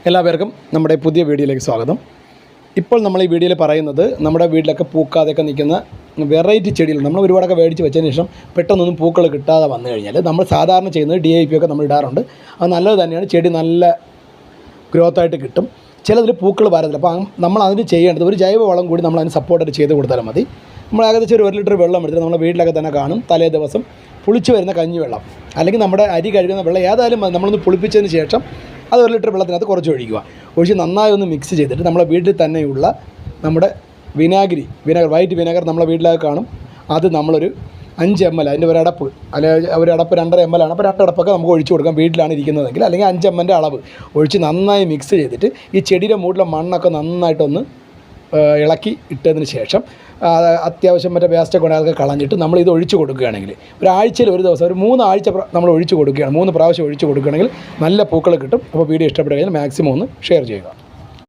എല്ലാവർക്കും നമ്മുടെ പുതിയ വീഡിയോയിലേക്ക് സ്വാഗതം. ഇപ്പോൾ നമ്മൾ ഈ വീഡിയോയിൽ പറയുന്നത് നമ്മുടെ വീട്ടിലൊക്കെ പൂക്കാതെയൊക്കെ നിൽക്കുന്ന വെറൈറ്റി ചെടികൾ നമ്മൾ ഒരുപാടൊക്കെ മേടിച്ച് വെച്ചതിന് ശേഷം പെട്ടെന്നൊന്നും പൂക്കൾ കിട്ടാതെ വന്നു കഴിഞ്ഞാൽ നമ്മൾ സാധാരണ ചെയ്യുന്നത് DAP ഒക്കെ നമ്മൾ ഇടാറുണ്ട്. അത് നല്ലത് തന്നെയാണ്, ചെടി നല്ല ഗ്രോത്തായിട്ട് കിട്ടും. ചിലതിൽ പൂക്കൾ വരത്തില്ല. അപ്പോൾ നമ്മൾ അതിന് ചെയ്യേണ്ടത് ഒരു ജൈവ വളം കൂടി നമ്മൾ അതിന് സപ്പോർട്ടായിട്ട് ചെയ്ത് കൊടുത്താൽ മതി. നമ്മൾ ഏകദേശം ഒരു 1 ലിറ്റർ വെള്ളം എടുത്തിട്ട് നമ്മുടെ വീട്ടിലൊക്കെ തന്നെ കാണും തലേ ദിവസം പുളിച്ച് വരുന്ന കഞ്ഞിവെള്ളം അല്ലെങ്കിൽ നമ്മുടെ അരി കഴുകുന്ന വെള്ളം ഏതായാലും നമ്മളൊന്ന് പുളിപ്പിച്ചതിന് ശേഷം അത് 1 ലിറ്റർ വെള്ളത്തിനകത്ത് കുറച്ച് ഒഴിച്ച് നന്നായി ഒന്ന് മിക്സ് ചെയ്തിട്ട് നമ്മളെ വീട്ടിൽ തന്നെയുള്ള നമ്മുടെ വൈറ്റ് വിനാഗർ നമ്മളെ വീട്ടിലൊക്കെ കാണും. അത് നമ്മളൊരു 5 ml, അതിൻ്റെ ഒരടപ്പ് അല്ലെങ്കിൽ ഒരടപ്പ് 2.5 ml ആണ്. അപ്പോൾ 2 അടപ്പൊക്കെ നമുക്ക് ഒഴിച്ച് കൊടുക്കാം വീട്ടിലാണ് ഇരിക്കുന്നതെങ്കിൽ. അല്ലെങ്കിൽ 5 ml അളവ് ഒഴിച്ച് നന്നായി മിക്സ് ചെയ്തിട്ട് ഈ ചെടിയുടെ മൂട്ടിലെ മണ്ണൊക്കെ നന്നായിട്ടൊന്ന് ഇളക്കി ഇട്ടതിന് ശേഷം അത്യാവശ്യം മറ്റേ വേസ്റ്റൊക്കെ കൊണ്ട് അതൊക്കെ കളഞ്ഞിട്ട് നമ്മളിത് ഒഴിച്ച് കൊടുക്കുകയാണെങ്കിൽ ഒരാഴ്ചയിൽ ഒരു ദിവസം ഒരു 3 ആഴ്ച നമ്മൾ ഒഴിച്ച് കൊടുക്കുകയാണ്, 3 പ്രാവശ്യം ഒഴിച്ച് കൊടുക്കുകയാണെങ്കിൽ നല്ല പൂക്കൾ കിട്ടും. അപ്പോൾ വീഡിയോ ഇഷ്ടപ്പെട്ട് കഴിഞ്ഞാൽ മാക്സിമം ഒന്ന് ഷെയർ ചെയ്യുക.